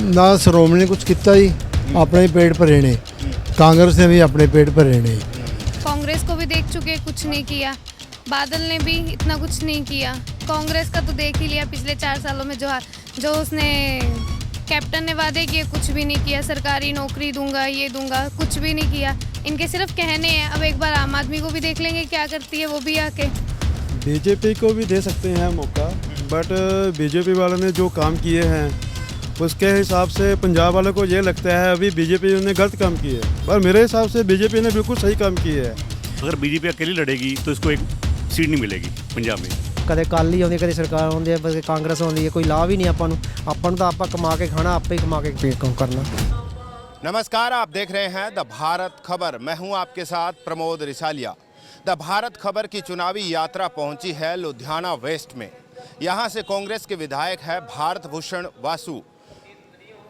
ना श्रोमणी ने कुछ किया ही, अपने ही पेट भरे ने। कांग्रेस ने भी अपने पेट भरे ने। कांग्रेस को भी देख चुके, कुछ नहीं किया। बादल ने भी इतना कुछ नहीं किया। कांग्रेस का तो देख ही लिया पिछले 4 सालों में, जो उसने कैप्टन ने वादे किए कुछ भी नहीं किया। सरकारी नौकरी दूंगा, ये दूंगा, कुछ भी नहीं किया। इनके सिर्फ कहने हैं। अब एक बार आम आदमी को भी देख लेंगे क्या करती है वो भी आके। बीजेपी को भी दे सकते हैं मौका, बट बीजेपी वालों ने जो काम किए हैं उसके हिसाब से पंजाब वालों को ये लगता है अभी बीजेपी ने गलत काम किए है, पर मेरे हिसाब से बीजेपी ने बिल्कुल सही काम किए है। अगर बीजेपी अकेली लड़ेगी तो इसको एक सीट नहीं मिलेगी पंजाब में। कदे अकाली आਉਂਦੀ कदे सरकार आਉਂਦੀ है, कांग्रेस आਉਂਦੀ है, कोई लाभ ही नहीं ਆਪਾਂ ਨੂੰ ਤਾਂ ਆਪਾਂ कमा के खाना, आपे ही कमा के पेट कम करना। नमस्कार, आप देख रहे हैं द भारत खबर। मैं हूं आपके साथ प्रमोद रिसालिया। द भारत खबर की चुनावी यात्रा पहुंची है लुधियाना वेस्ट में। यहां से कांग्रेस के विधायक है भारत भूषण वासु।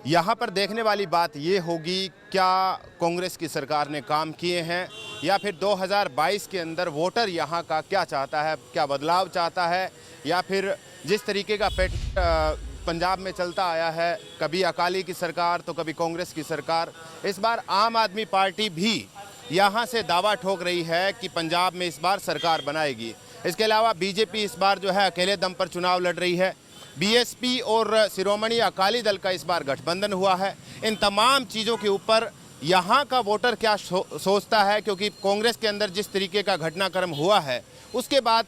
यहाँ पर देखने वाली बात ये होगी क्या कांग्रेस की सरकार ने काम किए हैं, या फिर 2022 के अंदर वोटर यहाँ का क्या चाहता है, क्या बदलाव चाहता है, या फिर जिस तरीके का पंजाब में चलता आया है, कभी अकाली की सरकार तो कभी कांग्रेस की सरकार। इस बार आम आदमी पार्टी भी यहाँ से दावा ठोक रही है कि पंजाब में इस बार सरकार बनाएगी। इसके अलावा बीजेपी इस बार जो है अकेले दम पर चुनाव लड़ रही है। बीएसपी और शिरोमणि अकाली दल का इस बार गठबंधन हुआ है। इन तमाम चीज़ों के ऊपर यहाँ का वोटर क्या सोचता है, क्योंकि कांग्रेस के अंदर जिस तरीके का घटनाक्रम हुआ है उसके बाद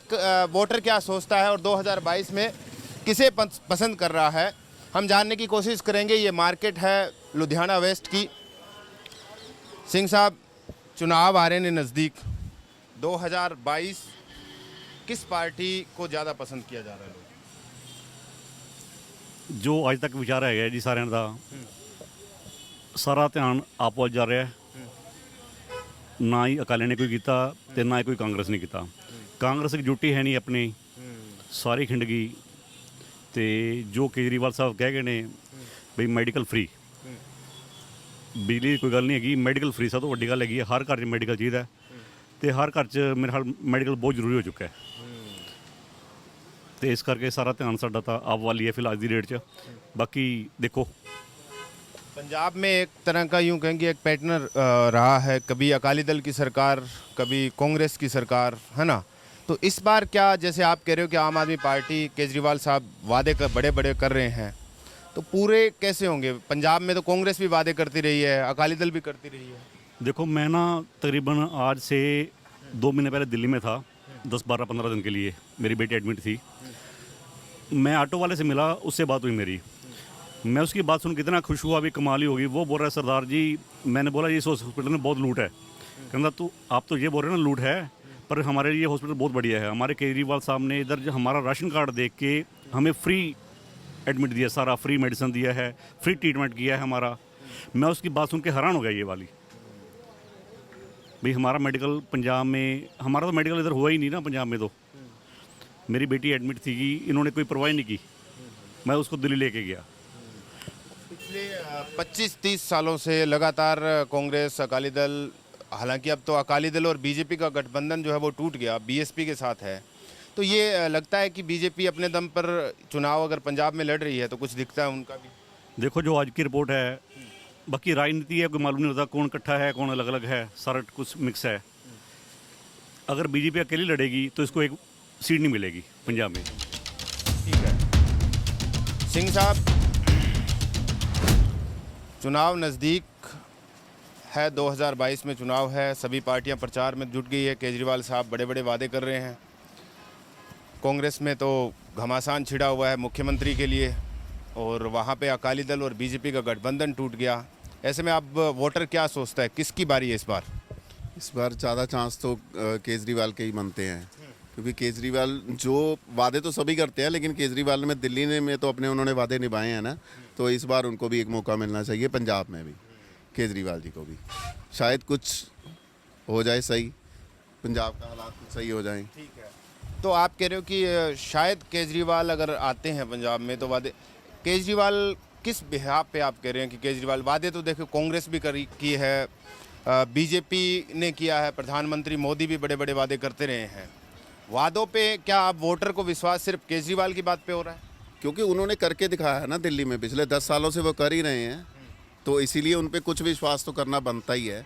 वोटर क्या सोचता है और 2022 में किसे पसंद कर रहा है, हम जानने की कोशिश करेंगे। ये मार्केट है लुधियाना वेस्ट की। सिंह साहब, चुनाव आ रहे हैं नज़दीक, 2022 किस पार्टी को ज़्यादा पसंद किया जा रहा है? जो अज तक विचार है जी सारिਆਂ ਦਾ, सारा ध्यान आप ਵੱਲ जा रहा है। ना ही अकाली ने कोई किया तो ना ही कोई कांग्रेस ने किया। कांग्रेस एक जुटी है नहीं अपनी, सारी खिंड गई। तो जो केजरीवाल साहब कह गए ने बई मैडिकल फ्री, बिजली कोई गल नहीं हैगी, मैडिकल फ्री सब तो वड्डी गल हैगी। हर घर च मैडिकल चाहिए, तो हर घर च मेरे ख्याल मैडिकल बहुत जरूरी हो चुका है। तो इस करके सारा ध्यान साडा तो आप वाली है फिलहाल की डेट च। बाकी देखो, पंजाब में एक तरह का यूं कहेंगे एक पैटर्न रहा है, कभी अकाली दल की सरकार, कभी कांग्रेस की सरकार, है ना। तो इस बार क्या, जैसे आप कह रहे हो कि आम आदमी पार्टी केजरीवाल साहब वादे बड़े बड़े कर रहे हैं, तो पूरे कैसे होंगे? पंजाब में तो कांग्रेस भी वादे करती रही है, अकाली दल भी करती रही है। देखो मैं ना तकरीबन आज से 2 महीने पहले दिल्ली में था, 10-12-15 दिन के लिए। मेरी बेटी एडमिट थी। मैं ऑटो वाले से मिला, उससे बात हुई मेरी। मैं उसकी बात सुन कितना खुश हुआ, अभी कमाल ही होगी। वो बोल रहा है सरदार जी, मैंने बोला ये हॉस्पिटल में बहुत लूट है। कहना तो आप तो ये बोल रहे हैं ना लूट है, पर हमारे लिए हॉस्पिटल बहुत बढ़िया है। हमारे केजरीवाल साहब ने इधर जो हमारा राशन कार्ड देख के हमें फ्री एडमिट दिया, सारा फ्री मेडिसिन दिया है, फ्री ट्रीटमेंट किया है हमारा। मैं उसकी बात सुन के हैरान हो गया ये वाली। भाई हमारा मेडिकल पंजाब में, हमारा तो मेडिकल इधर हुआ ही नहीं ना पंजाब में। तो मेरी बेटी एडमिट थी, इन्होंने कोई परवाह नहीं की। मैं उसको दिल्ली लेके गया। पिछले 25-30 सालों से लगातार कांग्रेस, अकाली दल, हालांकि अब तो अकाली दल और बीजेपी का गठबंधन जो है वो टूट गया, बीएसपी के साथ है। तो ये लगता है कि बीजेपी अपने दम पर चुनाव अगर पंजाब में लड़ रही है तो कुछ दिखता है उनका भी। देखो जो आज की रिपोर्ट है, बाकी राजनीति है, कोई मालूम नहीं होता कौन इकट्ठा है कौन अलग अलग है, सारा कुछ मिक्स है। अगर बीजेपी अकेली लड़ेगी तो इसको एक सीट नहीं मिलेगी पंजाब में। ठीक है सिंह साहब, चुनाव नज़दीक है, 2022 में चुनाव है, सभी पार्टियां प्रचार में जुट गई है। केजरीवाल साहब बड़े बड़े वादे कर रहे हैं। कांग्रेस में तो घमासान छिड़ा हुआ है मुख्यमंत्री के लिए, और वहाँ पे अकाली दल और बीजेपी का गठबंधन टूट गया। ऐसे में अब वोटर क्या सोचता है, किसकी बारी है इस बार? इस बार ज़्यादा चांस तो केजरीवाल के ही बनते हैं, क्योंकि केजरीवाल जो वादे तो सभी करते हैं, लेकिन केजरीवाल में दिल्ली में तो अपने उन्होंने वादे निभाए हैं ना। तो इस बार उनको भी एक मौका मिलना चाहिए, पंजाब में भी केजरीवाल जी को भी। शायद कुछ हो जाए सही, पंजाब का हालात कुछ सही हो जाए। ठीक है, तो आप कह रहे हो कि शायद केजरीवाल अगर आते हैं पंजाब में तो वादे, केजरीवाल किस बिहाफ पे आप कह रहे हैं कि केजरीवाल? वादे तो देखो कांग्रेस भी की है, बीजेपी ने किया है, प्रधानमंत्री मोदी भी बड़े बड़े वादे करते रहे हैं। वादों पे क्या आप वोटर को विश्वास सिर्फ केजरीवाल की बात पे हो रहा है? क्योंकि उन्होंने करके दिखाया है ना दिल्ली में, पिछले 10 सालों से वो कर ही रहे हैं, तो इसीलिए उन पे कुछ विश्वास तो करना बनता ही है।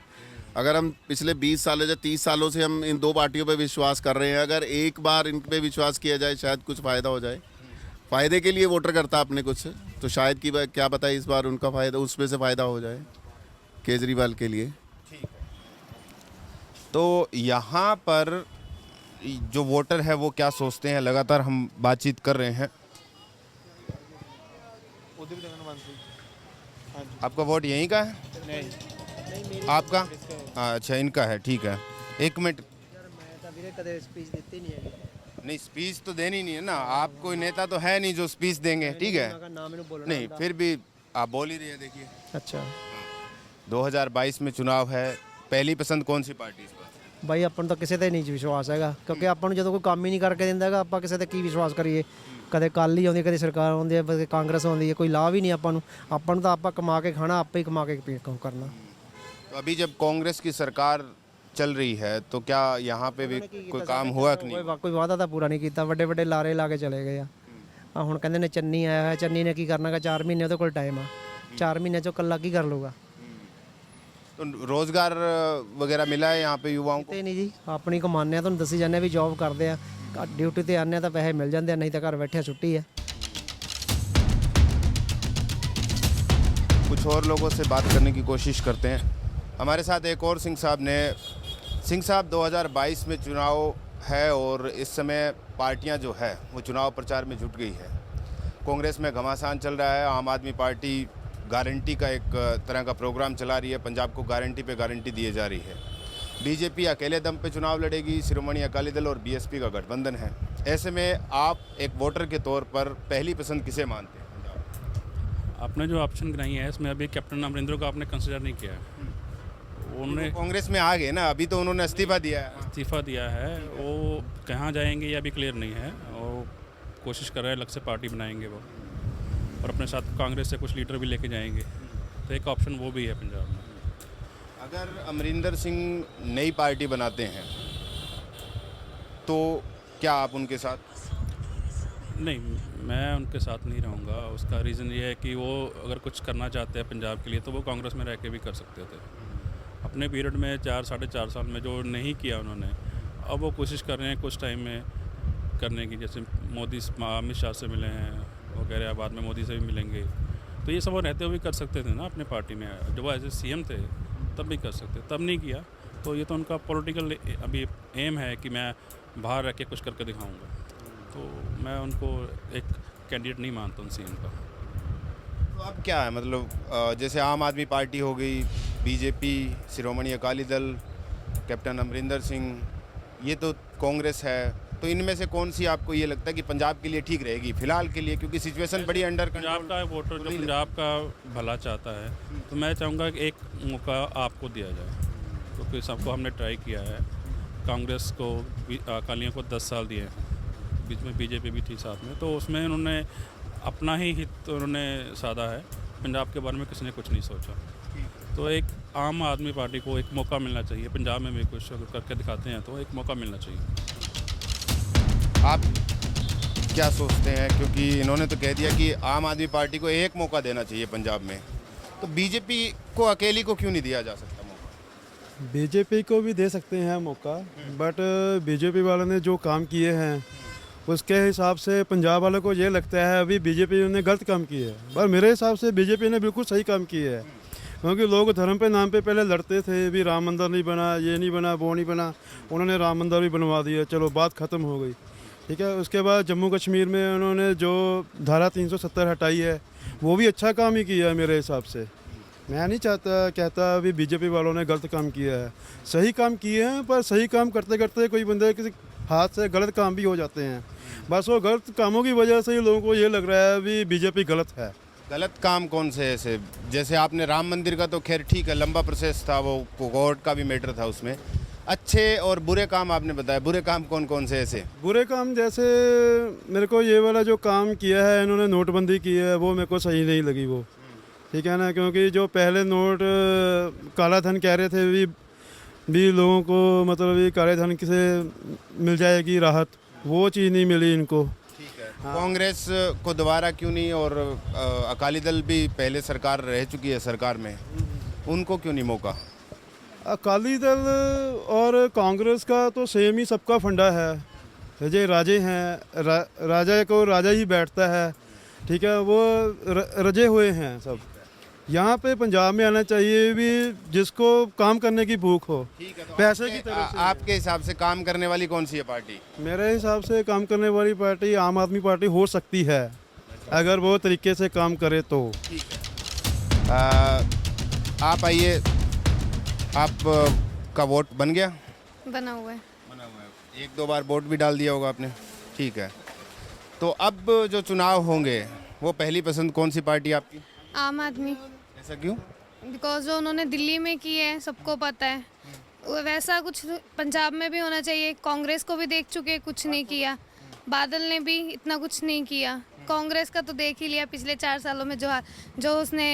अगर हम पिछले 20 सालों या 30 सालों से हम इन दो पार्टियों पे विश्वास कर रहे हैं, अगर एक बार इन पे विश्वास किया जाए शायद कुछ फ़ायदा हो जाए। फ़ायदे के लिए वोटर करता अपने कुछ, तो शायद कि क्या पता इस बार उनका फ़ायदा, उसमें से फ़ायदा हो जाए केजरीवाल के लिए। तो यहाँ पर जो वोटर है वो क्या सोचते हैं, लगातार हम बातचीत कर रहे हैं। आपका वोट यहीं का है? नहीं। आपका? अच्छा, इनका है, ठीक है। एक मिनट। नहीं, स्पीच तो देनी नहीं है ना, आप कोई नेता तो है नहीं जो स्पीच देंगे, ठीक है। नहीं, फिर भी आप बोल ही रहे हैं। देखिए, अच्छा 2022 में चुनाव है, पहली पसंद कौन सी पार्टी इस बार? ਬਾਈ ਆਪਾਂ ਨੂੰ ਤਾਂ ਕਿਸੇ ਤੇ ਨਹੀਂ ਵਿਸ਼ਵਾਸ ਹੈਗਾ, ਕਿਉਂਕਿ ਆਪਾਂ ਨੂੰ ਜਦੋਂ ਕੋਈ ਕੰਮ ਹੀ ਨਹੀਂ ਕਰਕੇ ਦਿੰਦਾ ਹੈਗਾ, ਆਪਾਂ ਕਿਸੇ ਤੇ ਕੀ ਵਿਸ਼ਵਾਸ ਕਰੀਏ। ਕਦੇ ਕਾਲੀ ਆਉਂਦੀ, ਕਦੇ ਸਰਕਾਰ ਆਉਂਦੀ ਹੈ, ਕਦੇ ਕਾਂਗਰਸ ਆਉਂਦੀ ਹੈ, ਕੋਈ ਲਾਭ ਹੀ ਨਹੀਂ ਆਪਾਂ ਨੂੰ ਤਾਂ ਆਪਾਂ ਕਮਾ ਕੇ ਖਾਣਾ, ਆਪੇ ਹੀ ਕਮਾ ਕੇ ਕਰਨਾ। तो अभी जब कांग्रेस की सरकार चल रही है तो क्या यहाँ पे भी कोई काम हुआ कि नहीं? ਕੋਈ ਵਾਅਦਾ ਤਾਂ ਪੂਰਾ ਨਹੀਂ ਕੀਤਾ, ਵੱਡੇ ਵੱਡੇ ਲਾਰੇ ਲਾ ਕੇ ਚਲੇ ਗਏ ਆ। ਹੁਣ ਕਹਿੰਦੇ ਨੇ ਚੰਨੀ ਆਇਆ ਹੈ, ਚੰਨੀ ਨੇ ਕੀ ਕਰਨਾਗਾ, 4 ਮਹੀਨੇ ਉਹਦੇ ਕੋਲ ਟਾਈਮ ਆ, 4 ਮਹੀਨੇ ਚੋਂ ਇਕੱਲਾ ਕੀ ਕਰ ਲੂਗਾ। तो रोजगार वगैरह मिला है यहाँ पे युवाओं को? ਤੇ ਨਹੀਂ ਜੀ, ਆਪਣੀ ਕਮਾਉਂਦੇ ਆ, ਤੁਹਾਨੂੰ ਦੱਸੀ ਜਾਂਦੇ ਵੀ ਜੌਬ ਕਰਦੇ ਆ, ਡਿਊਟੀ ਤੇ ਆਉਂਦੇ ਆ ਤਾਂ ਪੈਸੇ ਮਿਲ ਜਾਂਦੇ ਆ, ਨਹੀਂ ਤਾਂ ਘਰ ਬੈਠਿਆ ਛੁੱਟੀ ਆ। कुछ और लोगों से बात करने की कोशिश करते हैं। हमारे साथ एक और सिंह साहब ने। सिंह साहब, 2022 में चुनाव है और इस समय पार्टियां जो है वो चुनाव प्रचार में जुट गई है। कांग्रेस में घमासान चल रहा है, आम आदमी पार्टी गारंटी का एक तरह का प्रोग्राम चला रही है, पंजाब को गारंटी पे गारंटी दिए जा रही है। बीजेपी अकेले दम पे चुनाव लड़ेगी, शिरोमणि अकाली दल और बीएसपी का गठबंधन है। ऐसे में आप एक वोटर के तौर पर पहली पसंद किसे मानते हैं? आपने जो ऑप्शन गिनाई है इसमें अभी कैप्टन अमरिंदर को आपने कंसिडर नहीं किया है। उन्होंने कांग्रेस में आ गए ना, अभी तो उन्होंने इस्तीफा दिया है। इस्तीफा दिया है, वो कहाँ जाएंगे ये अभी क्लियर नहीं है, और कोशिश कर रहे हैं अलग से पार्टी बनाएंगे वो, और अपने साथ कांग्रेस से कुछ लीडर भी लेके जाएंगे, तो एक ऑप्शन वो भी है पंजाब में। अगर अमरिंदर सिंह नई पार्टी बनाते हैं तो क्या आप उनके साथ? नहीं, मैं उनके साथ नहीं रहूँगा। उसका रीज़न ये है कि वो अगर कुछ करना चाहते हैं पंजाब के लिए तो वो कांग्रेस में रह के भी कर सकते थे। अपने पीरियड में 4-4.5 साल में जो नहीं किया उन्होंने, अब वो कोशिश कर रहे हैं कुछ टाइम में करने की। जैसे मोदी अमित शाह से मिले हैं वगैरह, बाद में मोदी से भी मिलेंगे, तो ये सब वो रहते हुए भी कर सकते थे ना अपने पार्टी में। जब वो एज ए सीएम थे तब भी कर सकते, तब नहीं किया, तो ये तो उनका पॉलिटिकल अभी एम है कि मैं बाहर रह के कुछ करके दिखाऊंगा, तो मैं उनको एक कैंडिडेट नहीं मानता उन सीएम का। तो अब क्या है, मतलब जैसे आम आदमी पार्टी हो गई, बीजेपी, शिरोमणि अकाली दल, कैप्टन अमरिंदर सिंह, ये तो कांग्रेस है, तो इनमें से कौन सी आपको ये लगता है कि पंजाब के लिए ठीक रहेगी फिलहाल के लिए, क्योंकि सिचुएशन बड़ी अंडर पंजाब का वोटर जो पंजाब का भला चाहता है, तो मैं चाहूँगा कि एक मौका आपको दिया जाए, क्योंकि सबको हमने ट्राई किया है। कांग्रेस को, अकालियों को 10 साल दिए हैं, बीच में बीजेपी भी थी साथ में, तो उसमें उन्होंने अपना ही हित उन्होंने साधा है, पंजाब के बारे में किसी ने कुछ नहीं सोचा। तो एक आम आदमी पार्टी को एक मौका मिलना चाहिए, पंजाब में भी कुछ अगर करके दिखाते हैं तो एक मौका मिलना चाहिए। आप क्या सोचते हैं, क्योंकि इन्होंने तो कह दिया कि आम आदमी पार्टी को एक मौका देना चाहिए पंजाब में, तो बीजेपी को अकेली को क्यों नहीं दिया जा सकता मौका? बीजेपी को भी दे सकते हैं मौका, बट बीजेपी वालों ने जो काम किए हैं उसके हिसाब से पंजाब वालों को ये लगता है अभी बीजेपी ने गलत काम किया है, पर मेरे हिसाब से बीजेपी ने बिल्कुल सही काम किया है। क्योंकि लोग धर्म पे नाम पे पहले लड़ते थे, भी राम मंदिर नहीं बना, ये नहीं बना, वो नहीं बना, उन्होंने राम मंदिर भी बनवा दिया, चलो बात ख़त्म हो गई, ठीक है। उसके बाद जम्मू कश्मीर में उन्होंने जो धारा 370 हटाई है वो भी अच्छा काम ही किया है मेरे हिसाब से। मैं नहीं कहता अभी बीजेपी वालों ने गलत काम किया है, सही काम किए हैं, पर सही काम करते करते कोई बंदे किसी हाथ से गलत काम भी हो जाते हैं, बस वो गलत कामों की वजह से ही लोगों को ये लग रहा है अभी बीजेपी गलत है। गलत काम कौन से ऐसे? जैसे आपने राम मंदिर का तो खैर ठीक है, लंबा प्रोसेस था, वो कोर्ट का भी मैटर था उसमें। अच्छे और बुरे काम आपने बताया, बुरे काम कौन कौन से ऐसे? बुरे काम जैसे मेरे को ये वाला जो काम किया है इन्होंने, नोटबंदी की है, वो मेरे को सही नहीं लगी वो, ठीक है ना। क्योंकि जो पहले नोट काला धन कह रहे थे भी लोगों को, मतलब ये काले धन से मिल जाएगी राहत, वो चीज़ नहीं मिली इनको। कांग्रेस को दोबारा क्यों नहीं, और अकाली दल भी पहले सरकार रह चुकी है सरकार में, उनको क्यों नहीं मौका? अकाली दल और कांग्रेस का तो सेम ही सबका फंडा है। जो राजे हैं, राजा को राजा ही बैठता है, ठीक है, वो रजे हुए हैं सब। यहाँ पे पंजाब में आना चाहिए भी जिसको काम करने की भूख हो, पैसे की तरफ से। आपके हिसाब से काम करने वाली कौन सी है पार्टी? मेरे हिसाब से काम करने वाली पार्टी आम आदमी पार्टी हो सकती है, अगर वो तरीके से काम करे तो। आप आइए, आप का वोट बन गया? बना हुआ है। बना हुआ है, एक दो बार वोट भी डाल दिया होगा आपने, ठीक है। तो अब जो चुनाव होंगे वो पहली पसंद कौन सी पार्टी आपकी? आम आदमी। ऐसा क्यों? बिकॉज जो उन्होंने दिल्ली में की है सबको पता है, वैसा कुछ पंजाब में भी होना चाहिए। कांग्रेस को भी देख चुके, कुछ नहीं किया। बादल ने भी इतना कुछ नहीं किया। कांग्रेस का तो देख ही लिया पिछले 4 सालों में, जो उसने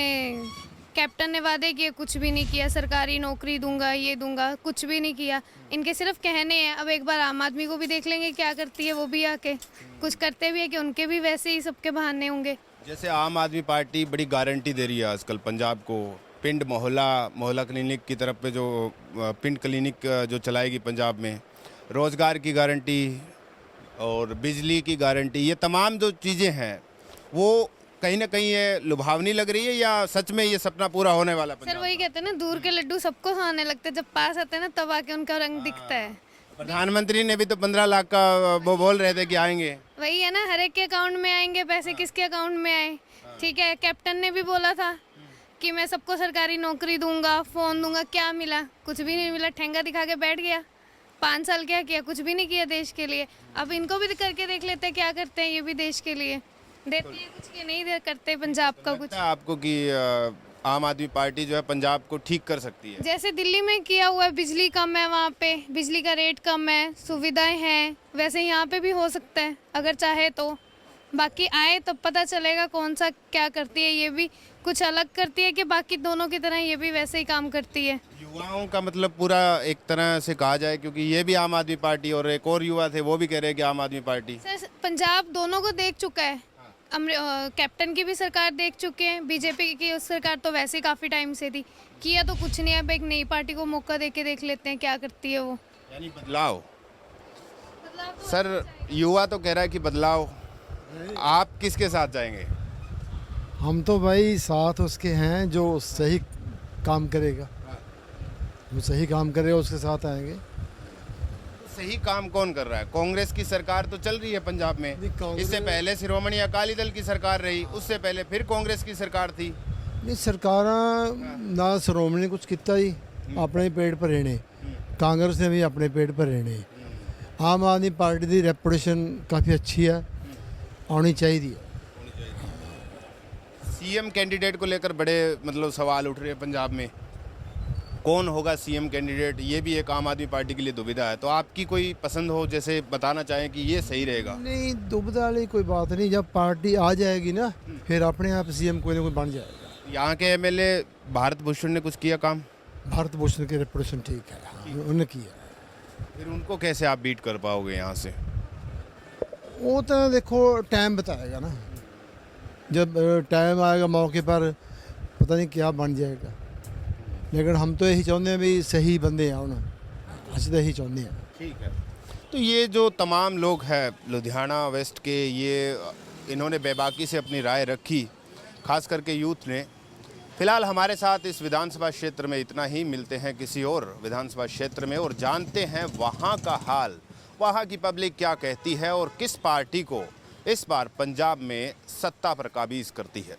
कैप्टन ने वादे किए कुछ भी नहीं किया। सरकारी नौकरी दूंगा, ये दूंगा, कुछ भी नहीं किया। इनके सिर्फ कहने हैं। अब एक बार आम आदमी को भी देख लेंगे क्या करती है वो भी, आके कुछ करते भी है कि उनके भी वैसे ही सबके बहाने होंगे। जैसे आम आदमी पार्टी बड़ी गारंटी दे रही है आजकल पंजाब को, पिंड मोहल्ला क्लिनिक की तरफ पे जो पिंड क्लिनिक जो चलाएगी पंजाब में, रोज़गार की गारंटी और बिजली की गारंटी, ये तमाम जो चीज़ें हैं वो कहीं ना कहीं ये लुभावनी लग रही है या सच में ये सपना पूरा होने वाला? सर वही कहते हैं ना, दूर के लड्डू सबको खाने लगते हैं, जब पास आते हैं ना तब आके उनका रंग दिखता है। प्रधानमंत्री ने भी तो 15 लाख का वो बोल रहे थे कि आएंगे। वही है ना, हर एक के अकाउंट में आएंगे पैसे, किसके अकाउंट में आए? ठीक है, कैप्टन ने भी बोला था कि मैं सबको सरकारी नौकरी दूंगा, फ़ोन दूंगा, क्या मिला? कुछ भी नहीं मिला, ठेंगा दिखा के बैठ गया। 5 साल क्या किया? कुछ भी नहीं किया देश के लिए। अब इनको भी करके देख लेते हैं क्या करते हैं ये भी देश के लिए। देते हैं कुछ के नहीं करते पंजाब का कुछ। आपको कि आम आदमी पार्टी जो है पंजाब को ठीक कर सकती है? जैसे दिल्ली में किया हुआ है, बिजली कम है वहाँ पे, बिजली का रेट कम है, सुविधाएं हैं, वैसे यहाँ पे भी हो सकता है अगर चाहे तो। बाकी आए तब पता चलेगा कौन सा क्या करती है। ये भी कुछ अलग करती है कि बाकी दोनों की तरह ये भी वैसे ही काम करती है। युवाओं का मतलब पूरा एक तरह से कहा जाए, क्योंकि ये भी आम आदमी पार्टी और एक और युवा थे वो भी कह रहे हैं कि आम आदमी पार्टी। सर पंजाब दोनों को देख चुका है, कैप्टन की भी सरकार देख चुके हैं, बीजेपी की सरकार तो वैसे ही काफ़ी टाइम से थी, किया तो कुछ नहीं। अब एक नई पार्टी को मौका दे के देख लेते हैं क्या करती है वो। यानी बदलाव। सर युवा तो कह रहा है कि बदलाव, आप किसके साथ जाएंगे? हम तो भाई साथ उसके हैं जो सही काम करेगा, जो सही काम करेगा उसके साथ आएंगे। सही काम कौन कर रहा है? कांग्रेस की सरकार तो चल रही है पंजाब में, इससे पहले शिरोमणि अकाली दल की सरकार रही, उससे पहले फिर कांग्रेस की सरकार थी। नहीं सरकार ना श्रोमणी कुछ किता ही, अपने पेट भरे ने। कांग्रेस ने भी अपने पेट भरे ने। आम आदमी पार्टी की रेपुटेशन काफ़ी अच्छी है, आनी चाहिए। सीएम कैंडिडेट को लेकर बड़े मतलब सवाल उठ रहे हैं पंजाब में, कौन होगा सीएम कैंडिडेट, ये भी एक आम आदमी पार्टी के लिए दुविधा है। तो आपकी कोई पसंद हो, जैसे बताना चाहें कि ये सही रहेगा? नहीं दुविधा वाली कोई बात नहीं, जब पार्टी आ जाएगी ना फिर अपने आप सीएम कोई ना कोई बन जाएगा। यहाँ के एमएलए भारत भूषण ने कुछ किया काम? भारत भूषण की रेपुटेशन ठीक है, उन्होंने किया। फिर उनको कैसे आप बीट कर पाओगे यहाँ से? वो तो देखो टाइम बताएगा ना, जब टाइम आएगा मौके पर पता नहीं क्या बन जाएगा। लेकिन हम तो यही चाहते हैं भी सही बंदे आउन, ਅਸੀਂ ਤਾਂ यही चाहते हैं। ठीक है। तो ये जो तमाम लोग हैं लुधियाना वेस्ट के, ये इन्होंने बेबाकी से अपनी राय रखी, खास करके यूथ ने। फिलहाल हमारे साथ इस विधानसभा क्षेत्र में इतना ही, मिलते हैं किसी और विधानसभा क्षेत्र में और जानते हैं वहाँ का हाल, वहाँ की पब्लिक क्या कहती है और किस पार्टी को इस बार पंजाब में सत्ता पर काबिज करती है।